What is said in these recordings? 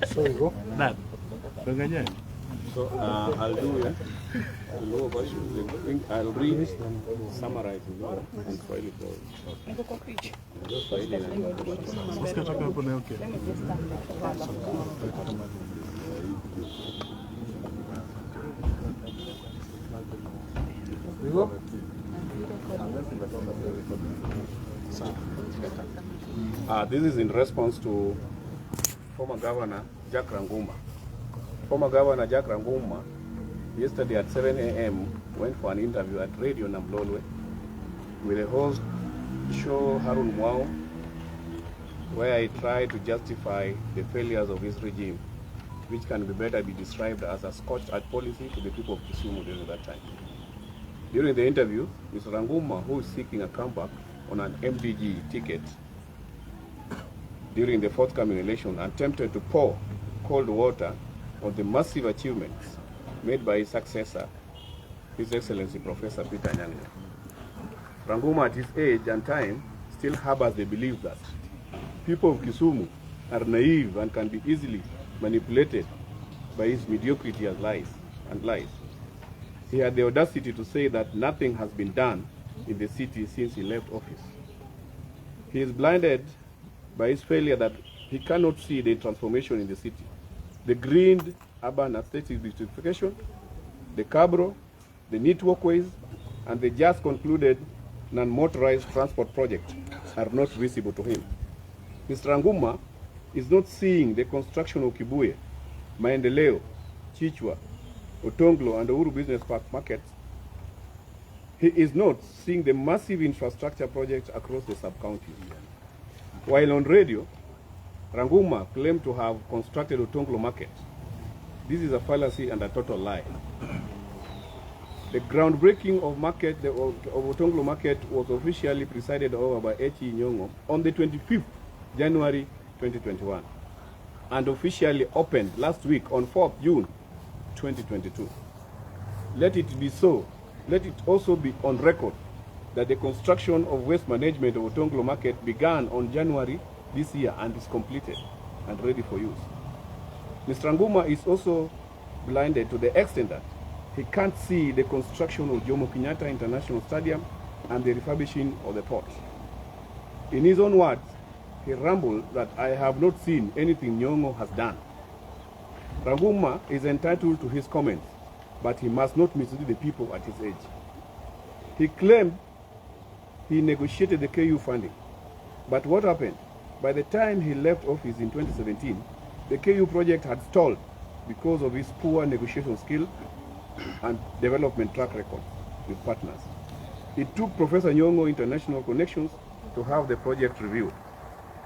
So you go. That. So I'll do a low version. I'll read, summarize in low, and Swahili for Swahili and You go. This is in response to former Governor Jack Ranguma. Former Governor Jack Ranguma, yesterday at 7 a.m., went for an interview at Radio Namlolwe with the host show Harun Mwao, where he tried to justify the failures of his regime, which can be better be described as a scorched-earth policy to the people of Kisumu during that time. During the interview, Mr. Ranguma, who is seeking a comeback on an MDG ticket during the forthcoming election, attempted to pour cold water on the massive achievements made by his successor, His Excellency Professor Peter Nyang'nya. Ranguma, at his age and time, still harbors the belief that people of Kisumu are naive and can be easily manipulated by his mediocrity and lies. He had the audacity to say that nothing has been done in the city since he left office. He is blinded by his failure that he cannot see the transformation in the city. The green urban aesthetic beautification, the cabro, the neat walkways, and the just concluded non-motorized transport project are not visible to him. Mr. Ranguma is not seeing the construction of Kibuye, Maendeleo, Chichwa, Otonglo, and the Uhuru Business Park markets. He is not seeing the massive infrastructure projects across the sub-county. While on radio, Ranguma claimed to have constructed Otonglo market. This is a fallacy and a total lie. The groundbreaking of Otonglo market was officially presided over by Echi Nyong'o on the 25th January 2021 and officially opened last week on 4th June 2022. Let it be so. Let it also be on record that the construction of waste management of Otonglo market began on January this year and is completed and ready for use. Mr. Ranguma is also blinded to the extent that he can't see the construction of Jomo Kenyatta International Stadium and the refurbishing of the port. In his own words, he rambled that I have not seen anything Nyong'o has done. Ranguma is entitled to his comments, but he must not mislead the people at his age. He claimed he negotiated the KU funding, but what happened? By the time he left office in 2017, the KU project had stalled because of his poor negotiation skill and development track record with partners. It took Professor Nyong'o international connections to have the project reviewed.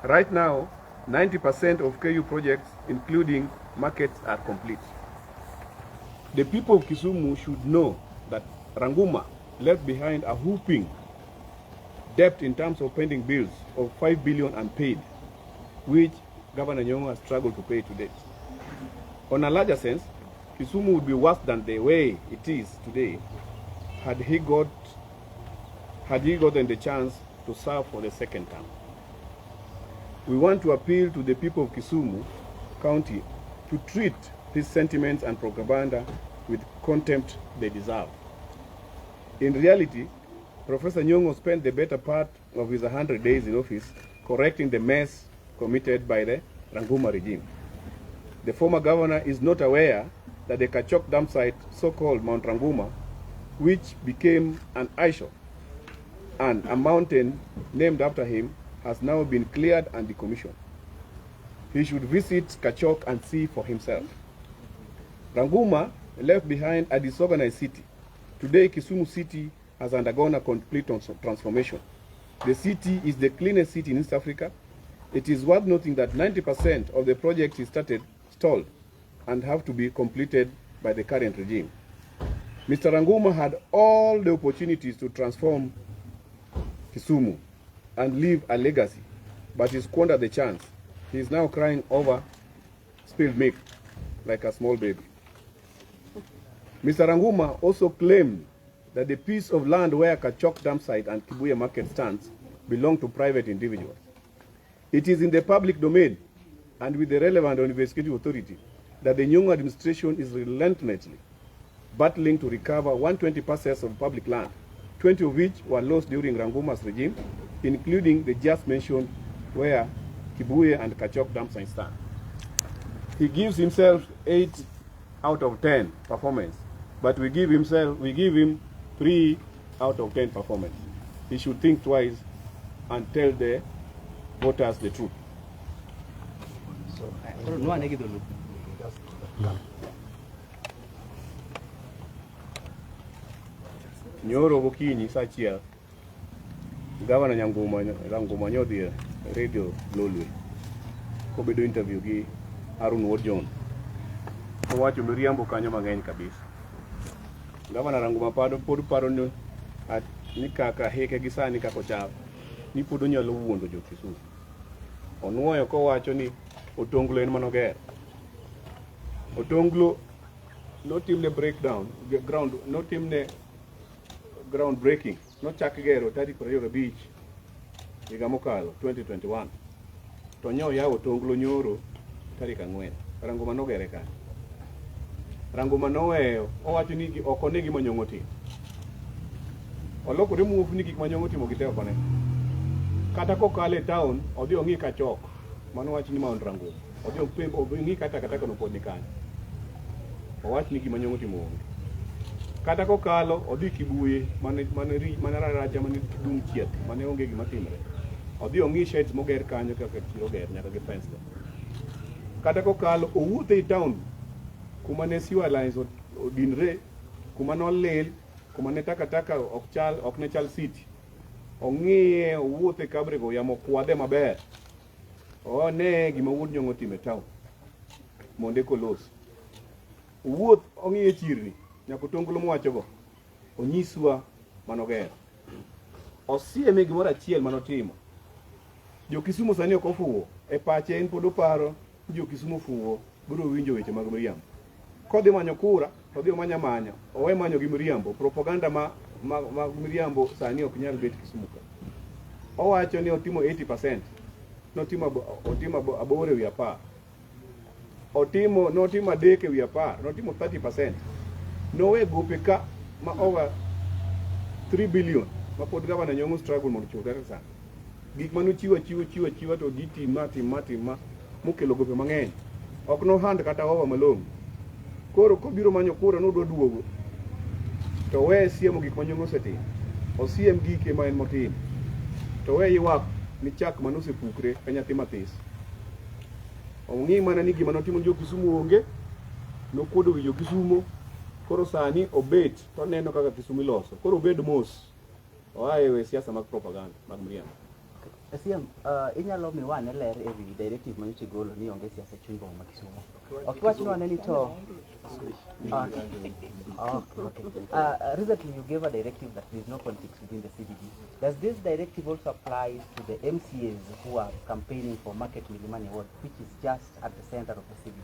Right now, 90% of KU projects, including markets, are complete. The people of Kisumu should know that Ranguma left behind a whooping debt in terms of pending bills of 5 billion unpaid, which Governor Nyong'o has struggled to pay to date. On a larger sense, Kisumu would be worse than the way it is today had he gotten the chance to serve for the second term. We want to appeal to the people of Kisumu County to treat these sentiments and propaganda with contempt they deserve. In reality, Professor Nyong'o spent the better part of his 100 days in office correcting the mess committed by the Ranguma regime. The former governor is not aware that the Kachok dam site, so-called Mount Ranguma, which became an eyesore and a mountain named after him, has now been cleared and decommissioned. He should visit Kachok and see for himself. Ranguma left behind a disorganized city. Today, Kisumu city has undergone a complete transformation. The city is the cleanest city in East Africa. It is worth noting that 90% of the projects he started stalled and have to be completed by the current regime. Mr. Ranguma had all the opportunities to transform Kisumu and leave a legacy, but he squandered the chance. He is now crying over spilled milk like a small baby. Mr. Ranguma also claimed that the piece of land where Kachok dam site and Kibuye market stands belong to private individuals. It is in the public domain and with the relevant investigative authority that the Nyong'o administration is relentlessly battling to recover 120 parcels of public land, 20 of which were lost during Ranguma's regime, including the just mentioned where Kibuye and Kachok dams stand. He gives himself 8 out of 10 performance, but we give him 3 out of 10 performance. He should think twice and tell the voters the truth. Nyoro gokinyi sachia Governor Ranguma nyodhi radio Lolwe kobedo interview gi Arun Ward John. Owacho miriambo kanyo mang'eny kabisa. Governor Ranguma pod paro ni kaka heke gi sani kako chal ni pod onyalo wuondo jo Kisumu. Onuoyo kowacho ni Otonglo en manoger. Otonglo notimne breakdown, notimne ground breaking, nochak gero tarik 25 higa mokalo 2021. To nyo yawo Otonglo nyoro tarik 4. Ranguma nogere ka. Ranguma noweyo, owacho ni ok one gima Nyong'o timo. Olokore muofu ni gik ma Nyong'o timo gite ok one. Kata kokalo e town, odhi ong'i Kachok, mano wacho ni Mount Ranguma. Odhi ong'i kata kono pod ni kanyo. Owacho ni gima Nyong'o timo onge. Kata kokalo odhi Kibuye, mane raracha mane dum chieth, mane onge gima timre. Odhi ong'i sheds moger kanyo kaka chiro ger nyaka gi fence. Kata kokalo owuotho e town kuma ne sewer lines odinre, kuma nolil, kuma ne takataka ok ne chal city. Ong'iye owuotho e kabrego yamo kwadhe maber. Ne gima wuod Nyong'o timo e town monde kolos. Owuoth ong'iye chirni nyaka Otonglo mowachogo onyiswa manoger. Osieme gimoro achiel manotimo. Jo Kisumu sani ok ofuwo. E pache en pod oparo jo Kisumu fuwo biro winjo weche mag miriambo. Kodhi manyo kura, odhi manya, owe manyo gi miriambo. Propaganda ma miriambo sani ok nyal bet Kisumu ka. Owacho ni otimo 80%. Notimo aboro ewi 10. Notimo 3 ewi 10. Notimo 30%. Nowe gope ka ma over 3 billion. Ma pod Governor Nyong'o struggle mondo chul kaka sana. Gik mano chiwa to giti mati mokelo gope mang'eny. Ok no hand kata over malong'. Koro kobiro manyo kura no duogo. To we siemo gik ma Nyong'o osetimo. Osiem gike ma en motim. To we ywak ni chak manosepukre ka nyathi mathis. Ong'i mana ni gima notimo jo Kisumu onge, nokuodo wi jo Kisumu. Koro sani obet to neno kaka Kisumu iloso. Koro obed mos. Oaye we siasa mag propaganda mag miriambo. Asiam, inyalo mi wane ler ewi directive manyocha golo ni onge siasa chuny boma ma Kisumu. Ok wach wane ni to recently you gave a directive that there is no politics within the CBD. Does this directive also apply to the MCAs who are campaigning for Market Milimani Ward, which is just at the center of the CBD?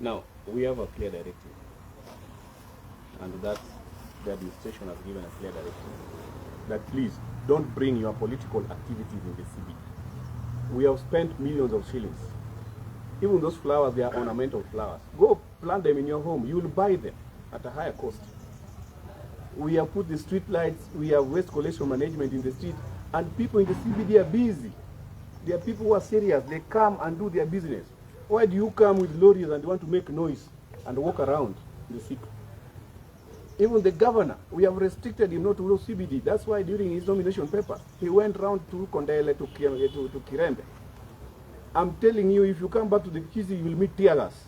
Now, we have a clear directive. And that the administration has given a clear directive. That please, don't bring your political activities in the CBD. We have spent millions of shillings. Even those flowers, they are ornamental flowers. Go plant them in your home. You will buy them at a higher cost. We have put the street lights, we have waste collection management in the street, and people in the CBD are busy. There are people who are serious. They come and do their business. Why do you come with lorries and want to make noise and walk around the city? Even the governor, we have restricted him not to do CBD. That's why during his nomination paper, he went round to Kondele, to Kirembe. I'm telling you, if you come back to the Kisi, you will meet tear gas.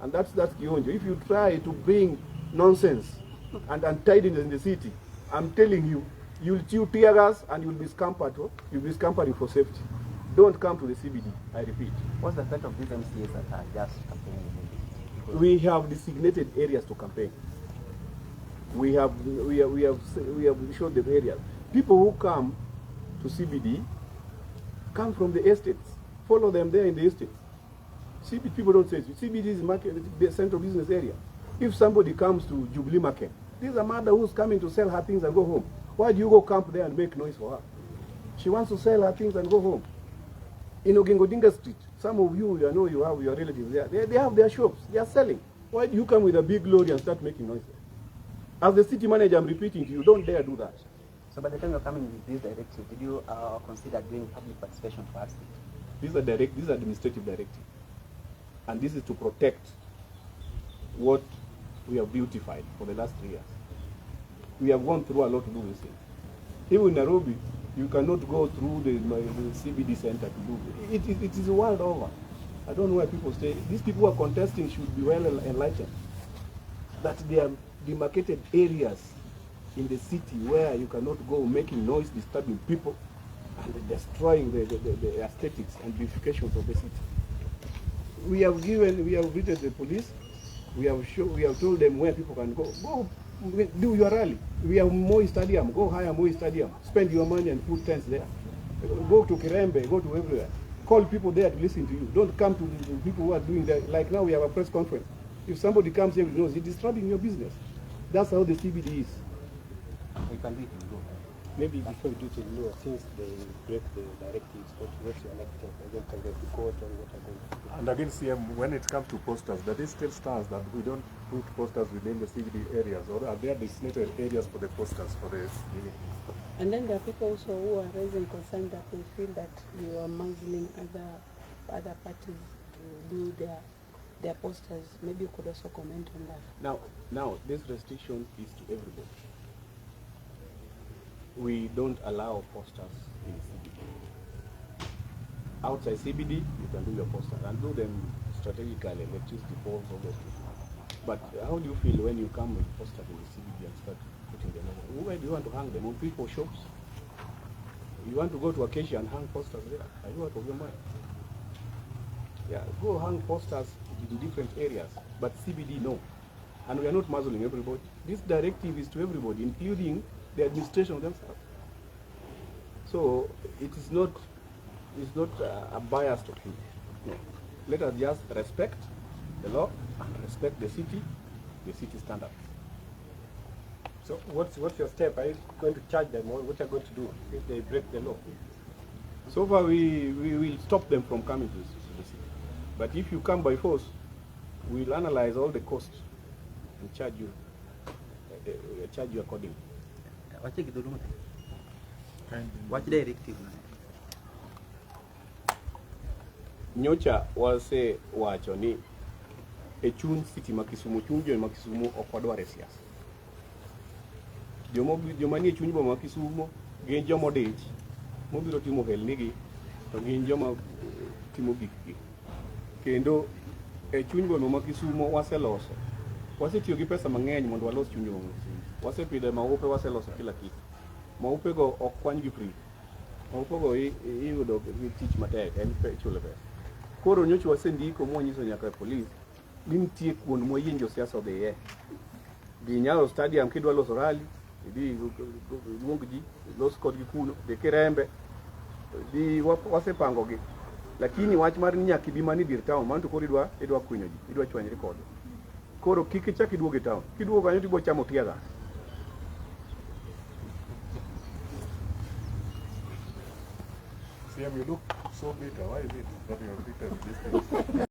And that's Kionjo. If you try to bring nonsense and untidiness in the city, I'm telling you, you'll chew tear gas and you'll be scampered. You'll be scampering for safety. Don't come to the CBD, I repeat. What's the effect of these MCAs that are just campaigning? We have designated areas to campaign. We have showed the areas. People who come to CBD come from the estates. Follow them there in the estates. CBD people don't say CBD is the central business area. If somebody comes to Jubilee Market, there's a mother who's coming to sell her things and go home. Why do you go camp there and make noise for her? She wants to sell her things and go home. In Ogingodinga Street, some of you, you know, you have your relatives there. They have their shops. They are selling. Why do you come with a big lorry and start making noise? As the city manager, I'm repeating to you, don't dare do that. So by the time you're coming with this directive, did you consider doing public participation to us? This is administrative directive. And this is to protect what we have beautified for the last 3 years. We have gone through a lot to do this thing. Even in Nairobi, you cannot go through the CBD center to do it. It is the world over. I don't know where people stay. These people who are contesting should be well enlightened. That they are demarcated areas in the city where you cannot go making noise, disturbing people, and destroying the aesthetics and beautifications of the city. We have visited the police. We have told them where people can go. Go do your rally. We have Moi Stadium. Go hire Moi Stadium. Spend your money and put tents there. Go to Kirembe. Go to everywhere. Call people there to listen to you. Don't come to the people who are doing that. Like now we have a press conference. If somebody comes here with noise, it's disturbing your business. That's how the CBD is. We can do it in law. Maybe before you do it in law, since they break the directives, what you are like to can get to court or what are going to do. And again, CM, when it comes to posters, that is still stands that we don't put posters within the CBD areas, or are there designated areas for the posters for the CBD? And then there are people also who are raising concern that they feel that you are muzzling other parties to do their posters. Maybe you could also comment on that. Now this restriction is to everybody. We don't allow posters in CBD. Outside CBD, you can do your posters and do them strategically, electricity poles, all those things. But how do you feel when you come with posters in the CBD and start putting them over? Where do you want to hang them? On people's shops? You want to go to Acacia and hang posters there? Are you out of your mind? Yeah, go hang posters in different areas, but CBD no. And we are not muzzling everybody. This directive is to everybody, including the administration themselves. So it is not a biased opinion. No. Let us just respect the law and respect the city standards. So what's your step? Are you going to charge them, or what are you going to do if they break the law? So far we will stop them from coming to the city. But if you come by force, we'll analyze all the costs and charge you accordingly. Wache kidhulumu. Watch directive. Nyocha wase wacho ni e chuny city ma Kisumu, chuny jo ma Kisumu ok odwar siasa. Joma nie chuny boma ma Kisumu gin joma odich mobiro timo helnigi, to gin joma timo gikgi. Kendo e chuny boma ma Kisumu wasetiyo gi pesa mang'eny mondo walos chuny boma. Wasepidho maupe, waseloso kila kitu. Maupe go ok kwany gi free. Maupe go iyudo gi tich matek, en chulo pesa. Koro nyocha wasendiko mwanyiso nyaka police ni nitie kuond moyienjo siasa odhiye. Dhi Nyayo Stadium kidwa loso rally, idhi luong ji, los kodgi kuno, dhi Kirembe, dhi wasepango gi. Lakini wach mar nyaka ibi mani dir town, man to koro idwa kunyo ji, idwa chwanyri kod. Koro kik ichak iduogo e town. Kiduogo kanyo tibo chamo tiaga. CM, you look so bitter. Why is it that you are bitter with this thing?